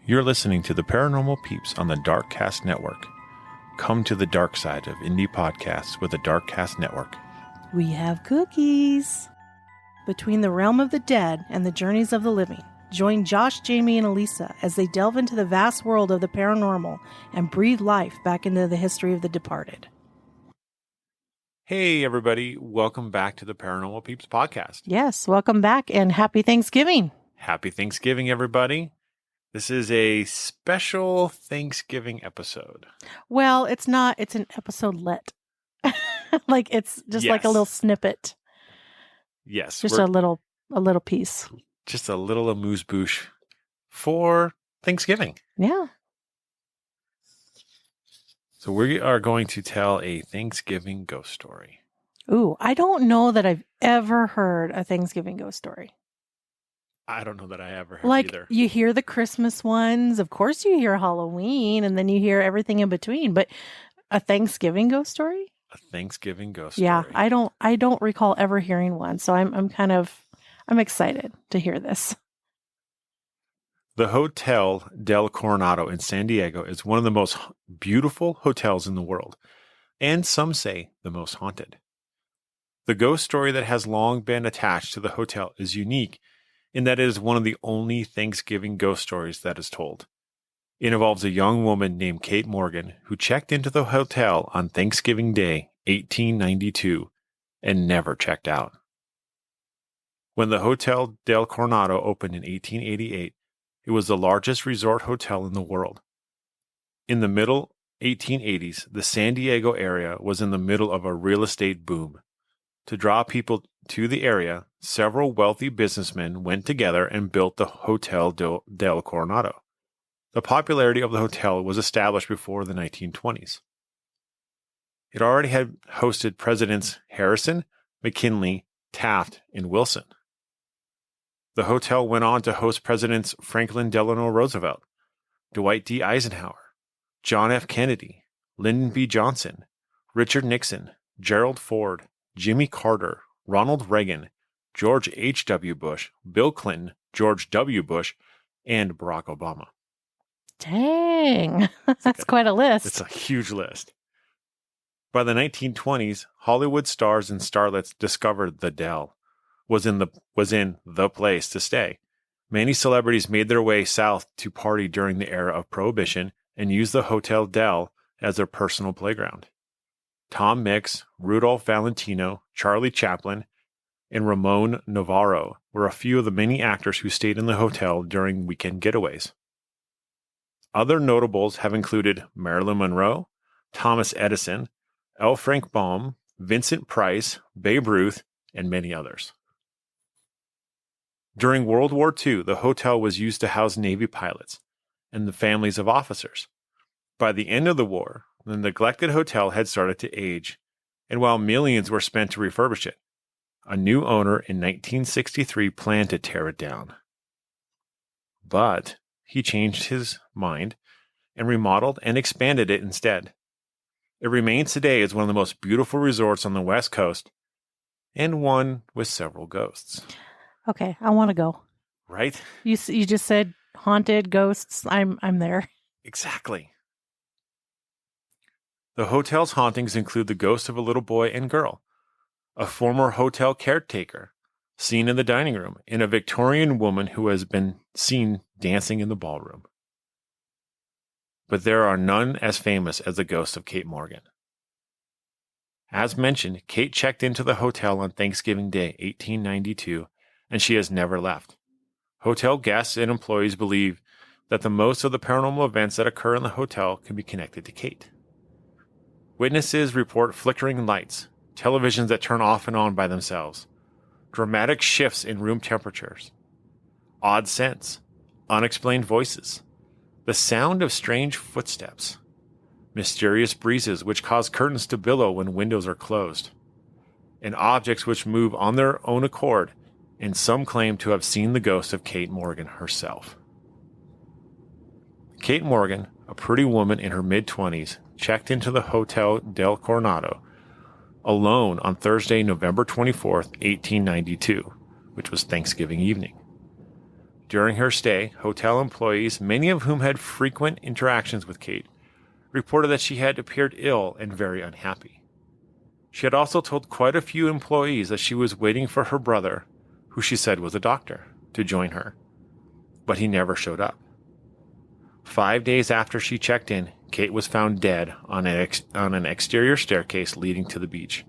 You're listening to the Paranormal Peeps on the Darkcast Network. Come to the dark side of indie podcasts with the Darkcast Network. We have cookies. Between the realm of the dead and the journeys of the living, join Josh, Jamie, and Elisa as they delve into the vast world of the paranormal and breathe life back into the history of the departed. Hey, everybody. Welcome back to the Paranormal Peeps podcast. Yes, welcome back and happy Thanksgiving. Happy Thanksgiving, everybody. This is a special Thanksgiving episode. Well, it's not. It's an episode-let. Like it's just like a little snippet. Yes. Just a little piece. Just a little amuse-bouche for Thanksgiving. Yeah. So we are going to tell a Thanksgiving ghost story. Ooh, I don't know that I've ever heard a Thanksgiving ghost story. I don't know that I ever have like, either. You hear the Christmas ones. Of course you hear Halloween, and then you hear everything in between. But a Thanksgiving ghost story? A Thanksgiving ghost story. Yeah, I don't recall ever hearing one. So I'm excited to hear this. The Hotel del Coronado in San Diego is one of the most beautiful hotels in the world, and some say the most haunted. The ghost story that has long been attached to the hotel is unique in that it is one of the only Thanksgiving ghost stories that is told. It involves a young woman named Kate Morgan who checked into the hotel on Thanksgiving Day, 1892, and never checked out. When the Hotel del Coronado opened in 1888, it was the largest resort hotel in the world. In the middle 1880s, the San Diego area was in the middle of a real estate boom. To draw people to the area, several wealthy businessmen went together and built the Hotel del Coronado. The popularity of the hotel was established before the 1920s. It already had hosted Presidents Harrison, McKinley, Taft, and Wilson. The hotel went on to host Presidents Franklin Delano Roosevelt, Dwight D. Eisenhower, John F. Kennedy, Lyndon B. Johnson, Richard Nixon, Gerald Ford, Jimmy Carter, Ronald Reagan, George H.W. Bush, Bill Clinton, George W. Bush, and Barack Obama. Dang, that's quite a list. It's a huge list. By the 1920s, Hollywood stars and starlets discovered the Del was in the place to stay. Many celebrities made their way south to party during the era of Prohibition and used the Hotel Del as their personal playground. Tom Mix, Rudolph Valentino, Charlie Chaplin, and Ramon Navarro were a few of the many actors who stayed in the hotel during weekend getaways. Other notables have included Marilyn Monroe, Thomas Edison, L. Frank Baum, Vincent Price, Babe Ruth, and many others. During World War II, the hotel was used to house Navy pilots and the families of officers. By the end of the war, the neglected hotel had started to age, and while millions were spent to refurbish it, a new owner in 1963 planned to tear it down. But he changed his mind and remodeled and expanded it instead. It remains today as one of the most beautiful resorts on the West Coast, and one with several ghosts. Okay, I want to go. Right? You just said haunted ghosts. I'm there. Exactly. The hotel's hauntings include the ghost of a little boy and girl, a former hotel caretaker seen in the dining room, and a Victorian woman who has been seen dancing in the ballroom. But there are none as famous as the ghost of Kate Morgan. As mentioned, Kate checked into the hotel on Thanksgiving Day, 1892, and she has never left. Hotel guests and employees believe that the most of the paranormal events that occur in the hotel can be connected to Kate. Witnesses report flickering lights, televisions that turn off and on by themselves, dramatic shifts in room temperatures, odd scents, unexplained voices, the sound of strange footsteps, mysterious breezes which cause curtains to billow when windows are closed, and objects which move on their own accord, and some claim to have seen the ghost of Kate Morgan herself. Kate Morgan, a pretty woman in her mid-20s, checked into the Hotel del Coronado alone on Thursday, November 24th, 1892, which was Thanksgiving evening. During her stay, hotel employees, many of whom had frequent interactions with Kate, reported that she had appeared ill and very unhappy. She had also told quite a few employees that she was waiting for her brother, who she said was a doctor, to join her, but he never showed up. 5 days after she checked in, Kate was found dead on an exterior staircase leading to the beach.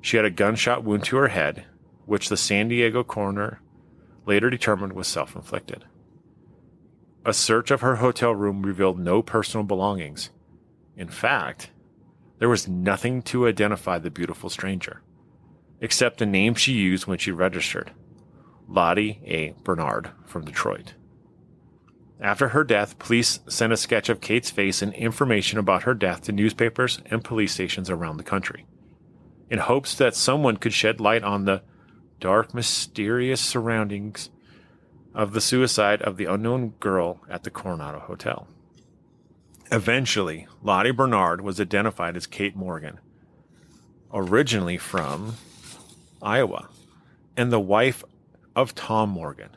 She had a gunshot wound to her head, which the San Diego coroner later determined was self-inflicted. A search of her hotel room revealed no personal belongings. In fact, there was nothing to identify the beautiful stranger, except the name she used when she registered, Lottie A. Bernard from Detroit. After her death, police sent a sketch of Kate's face and information about her death to newspapers and police stations around the country, in hopes that someone could shed light on the dark, mysterious surroundings of the suicide of the unknown girl at the Coronado Hotel. Eventually, Lottie Bernard was identified as Kate Morgan, originally from Iowa, and the wife of Tom Morgan.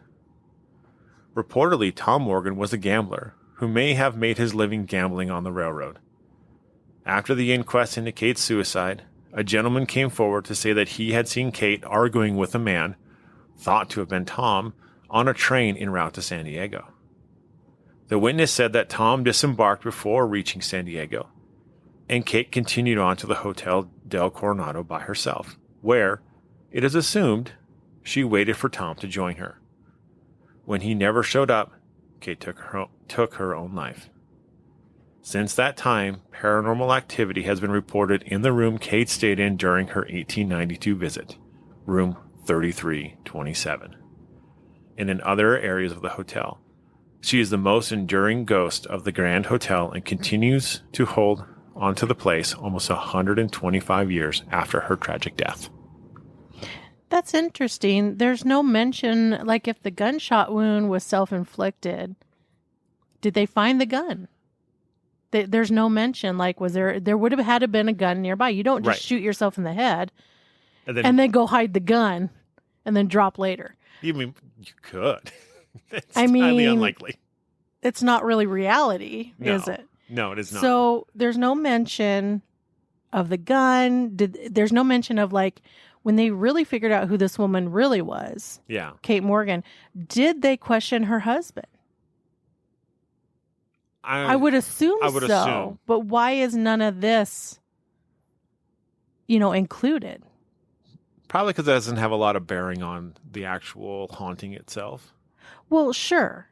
Reportedly, Tom Morgan was a gambler who may have made his living gambling on the railroad. After the inquest into Kate's suicide, a gentleman came forward to say that he had seen Kate arguing with a man, thought to have been Tom, on a train en route to San Diego. The witness said that Tom disembarked before reaching San Diego, and Kate continued on to the Hotel del Coronado by herself, where, it is assumed, she waited for Tom to join her. When he never showed up, Kate took her own life. Since that time, paranormal activity has been reported in the room Kate stayed in during her 1892 visit, room 3327, and in other areas of the hotel. She is the most enduring ghost of the Grand Hotel and continues to hold onto the place almost 125 years after her tragic death. That's interesting. There's no mention, like if the gunshot wound was self-inflicted, did they find the gun? There's no mention, like there would have had to been a gun nearby. You don't just shoot yourself in the head and then go hide the gun and then drop later. You mean you could. It's I mean, highly unlikely. It's not really reality, is it? No, it is not. So there's no mention of the gun. There's no mention of like when they really figured out who this woman really was. Yeah. Kate Morgan. Did they question her husband? I would assume so. But why is none of this, included? Probably because it doesn't have a lot of bearing on the actual haunting itself. Well, sure.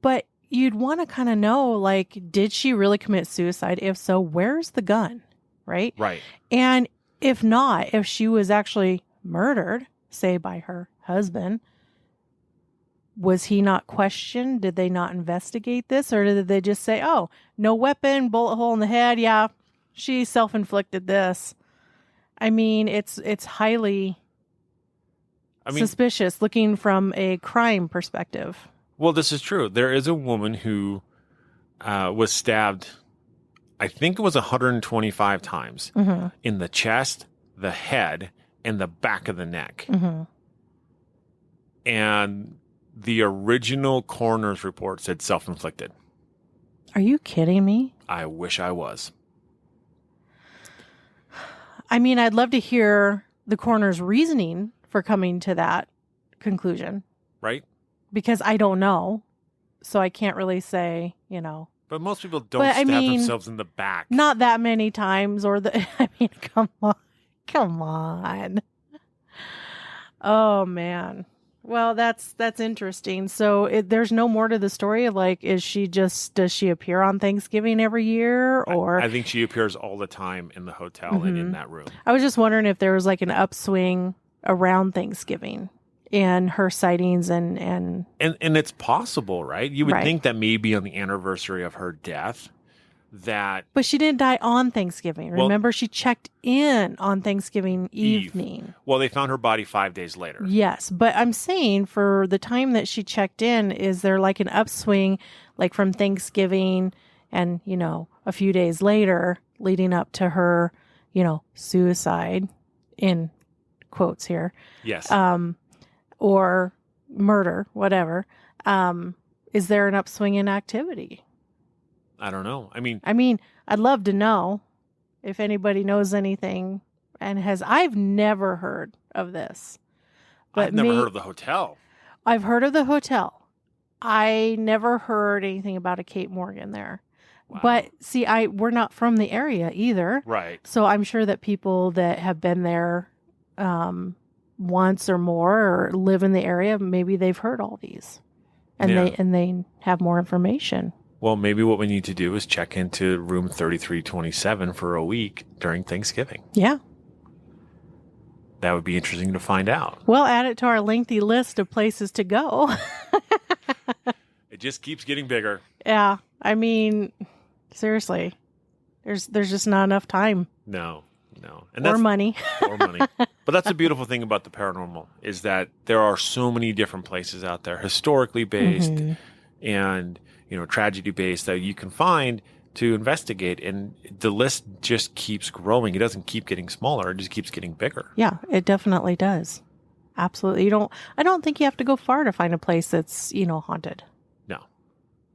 But you'd want to kind of know, like, did she really commit suicide? If so, where's the gun? Right? Right. And if not, if she was actually murdered, say by her husband, was he not questioned? Did they not investigate this? Or did they just say, oh, no weapon, bullet hole in the head. Yeah, she self-inflicted this. I mean, it's highly suspicious looking from a crime perspective. Well, this is true. There is a woman who was stabbed, I think it was 125 times, in the chest, the head, and the back of the neck. Mm-hmm. And the original coroner's report said self-inflicted. Are you kidding me? I wish I was. I mean, I'd love to hear the coroner's reasoning for coming to that conclusion. Right? Because I don't know. So I can't really say, But most people don't stab themselves in the back. Not that many times come on. Come on. Oh, man. Well, that's interesting. So there's no more to the story. Like, does she appear on Thanksgiving every year? Or I think she appears all the time in the hotel and in that room. I was just wondering if there was like an upswing around Thanksgiving in her sightings and it's possible, right? You would think that maybe on the anniversary of her death but she didn't die on Thanksgiving. Remember, she checked in on Thanksgiving evening. Well, they found her body 5 days later. Yes, but I'm saying for the time that she checked in, is there like an upswing, like from Thanksgiving and, a few days later leading up to her, suicide in quotes here. Yes. Or murder, whatever. Is there an upswing in activity? I don't know. I mean, I'd love to know if anybody knows anything and I've never heard of this. But I've never heard of the hotel. I've heard of the hotel. I never heard anything about a Kate Morgan there. Wow. But see, we're not from the area either. Right. So I'm sure that people that have been there once or more or live in the area, maybe they've heard all these. And they have more information. Well, maybe what we need to do is check into room 3327 for a week during Thanksgiving. Yeah. That would be interesting to find out. Well, add it to our lengthy list of places to go. It just keeps getting bigger. Yeah. I mean, seriously, there's just not enough time. No. Or money. Or money. But that's the beautiful thing about the paranormal is that there are so many different places out there, historically based and, tragedy based, that you can find to investigate. And the list just keeps growing. It doesn't keep getting smaller. It just keeps getting bigger. Yeah, it definitely does. Absolutely. I don't think you have to go far to find a place that's, haunted.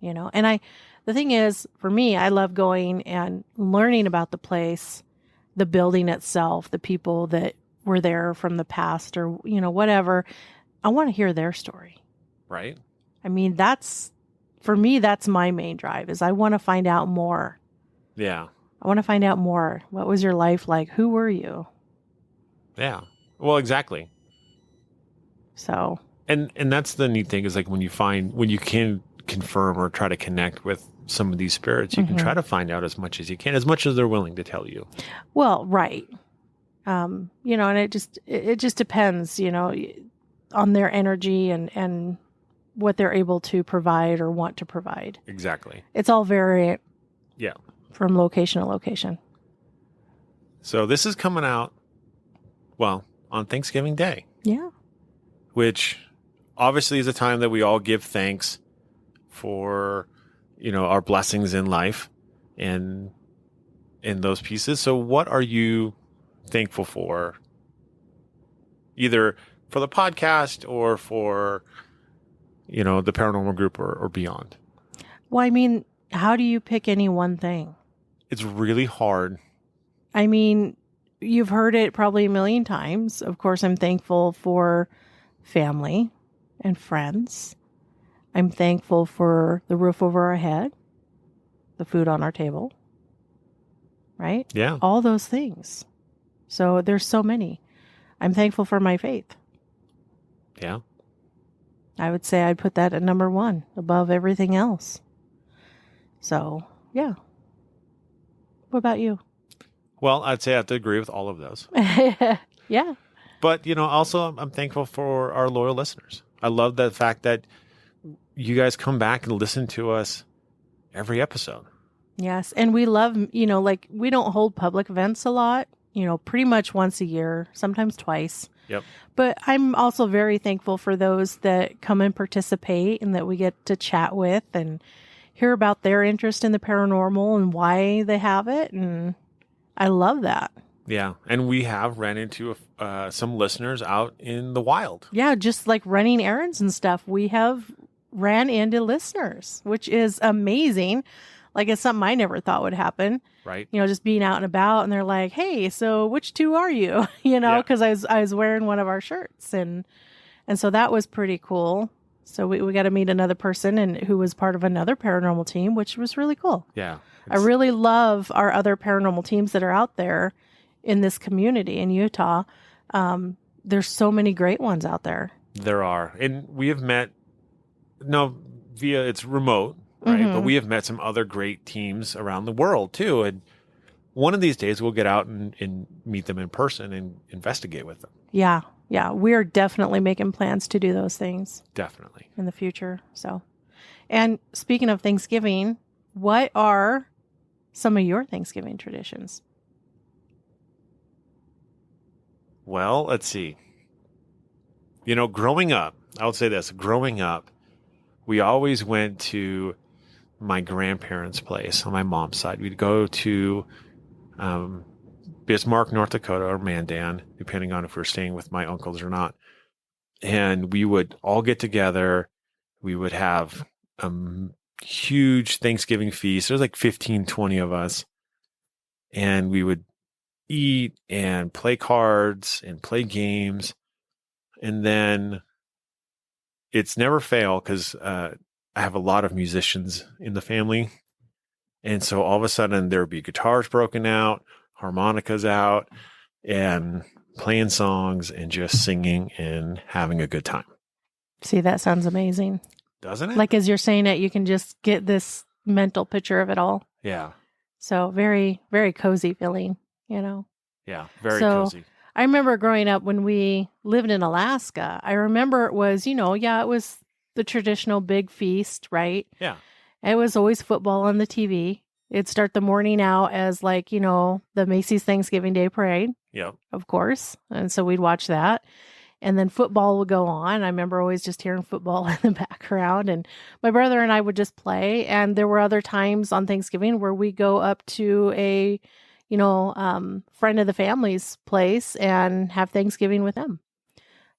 No. And the thing is, for me, I love going and learning about the place, the building itself, the people that were there from the past or, whatever. I want to hear their story. Right. I mean, for me, that's my main drive is I want to find out more. Yeah. I want to find out more. What was your life like? Who were you? Yeah. Well, exactly. So. And that's the neat thing is like when you can confirm or try to connect with some of these spirits, you can try to find out as much as you can, as much as they're willing to tell you. Well, right. And it just depends, on their energy and what they're able to provide or want to provide. Exactly. It's all variant. Yeah. From location to location. So this is coming out, on Thanksgiving Day. Yeah. Which obviously is a time that we all give thanks for, our blessings in life and in those pieces. So what are you thankful for? Either for the podcast or for, the paranormal group or beyond. Well, I mean, how do you pick any one thing? It's really hard. I mean, you've heard it probably a million times. Of course, I'm thankful for family and friends. I'm thankful for the roof over our head, the food on our table, right? Yeah. All those things. So there's so many. I'm thankful for my faith. Yeah. I would say I'd put that at number one above everything else. So, yeah. What about you? Well, I'd say I have to agree with all of those. Yeah. But, also I'm thankful for our loyal listeners. I love the fact that you guys come back and listen to us every episode. Yes. And we love, we don't hold public events a lot, pretty much once a year, sometimes twice. Yep. But I'm also very thankful for those that come and participate and that we get to chat with and hear about their interest in the paranormal and why they have it. And I love that. Yeah. And we have ran into some listeners out in the wild. Yeah. Just like running errands and stuff. We have ran into listeners, which is amazing. Like it's something I never thought would happen. Right. Just being out and about and they're like, hey, so which two are you? Because I was wearing one of our shirts and so that was pretty cool. So we got to meet another person and who was part of another paranormal team, which was really cool. Yeah. I really love our other paranormal teams that are out there in this community in Utah. There's so many great ones out there. There are. And we have met, it's remote, right? But we have met some other great teams around the world too. And one of these days we'll get out and meet them in person and investigate with them. Yeah. Yeah. We're definitely making plans to do those things. Definitely. In the future. So, and speaking of Thanksgiving, what are some of your Thanksgiving traditions? Well, let's see. Growing up, I would say this, we always went to my grandparents' place on my mom's side. We'd go to Bismarck, North Dakota, or Mandan, depending on if we're staying with my uncles or not. And we would all get together. we would have a huge Thanksgiving feast. There's like 15, 20 of us. And we would eat and play cards and play games. And then it's never fail because I have a lot of musicians in the family. And so all of a sudden there would be guitars broken out, harmonicas out, and playing songs and just singing and having a good time. See, that sounds amazing. Doesn't it? Like as you're saying it, you can just get this mental picture of it all. Yeah. So very, very cozy feeling, Yeah. Very So, cozy. I remember growing up when we lived in Alaska. I remember it was, it was the traditional big feast, right? Yeah. It was always football on the TV. It'd start the morning out as like, the Macy's Thanksgiving Day Parade, Yep. of course. And so we'd watch that. And then football would go on. I remember always just hearing football in the background. And my brother and I would just play. And there were other times on Thanksgiving where we go up to a, friend of the family's place and have Thanksgiving with them.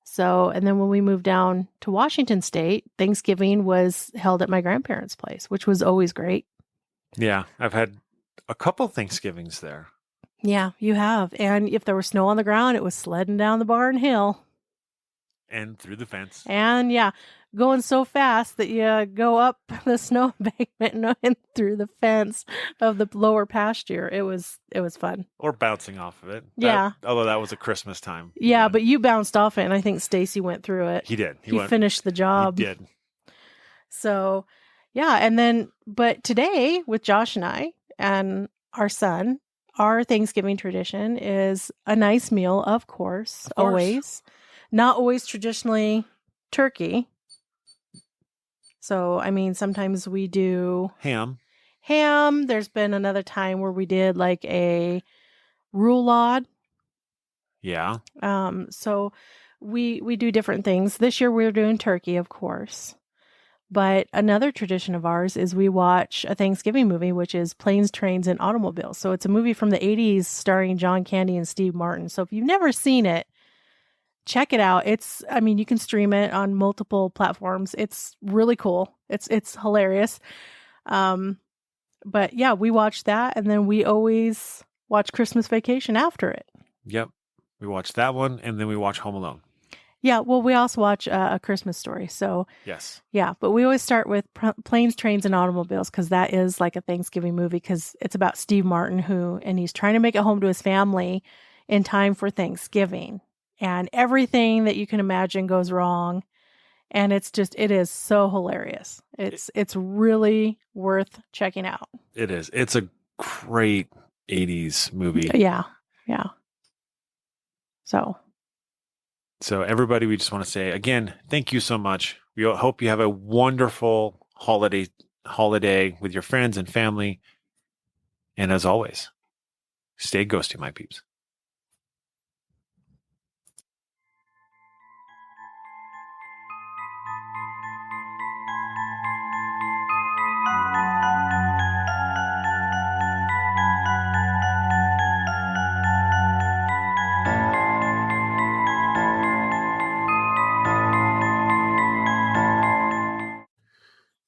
So, and then when we moved down to Washington State, Thanksgiving was held at my grandparents' place, which was always great. Yeah. I've had a couple Thanksgivings there. Yeah, you have. And if there was snow on the ground, it was sledding down the barn hill. And through the fence. And yeah, going so fast that you go up the snow embankment and through the fence of the lower pasture. It was fun. Or bouncing off of it. Yeah. Although that was a Christmas time. Yeah, but you bounced off it, and I think Stacy went through it. He did. He finished the job. He did. So, yeah, and then, but today with Josh and I and our son, our Thanksgiving tradition is a nice meal, of course. Always. Not always traditionally turkey. So, I mean, sometimes we do ham. There's been another time where we did like a roulade. Yeah. So we do different things. This year we're doing turkey, of course. But another tradition of ours is we watch a Thanksgiving movie, which is Planes, Trains, and Automobiles. So it's a movie from the 80s starring John Candy and Steve Martin. So if you've never seen it, check it out. You can stream it on multiple platforms. It's really cool. It's hilarious. But yeah, we watch that, and then we always watch Christmas Vacation after it. Yep. We watch that one, and then we watch Home Alone. Yeah, well, we also watch A Christmas Story. So yes. Yeah, but we always start with Planes, Trains, and Automobiles because that is like a Thanksgiving movie because it's about Steve Martin and he's trying to make it home to his family in time for Thanksgiving. And everything that you can imagine goes wrong. And it is so hilarious. It's really worth checking out. It is. It's a great 80s movie. Yeah. Yeah. So everybody, we just want to say again, thank you so much. We hope you have a wonderful holiday with your friends and family. And as always, stay ghosty, my peeps.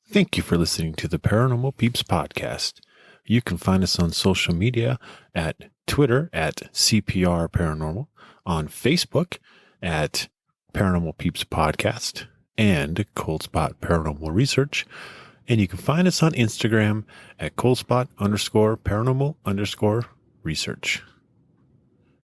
Thank you for listening to the Paranormal Peeps podcast. You can find us on social media at Twitter at CPR Paranormal, on Facebook at Paranormal Peeps Podcast and Cold Spot Paranormal Research. And you can find us on Instagram at coldspot_paranormal_research.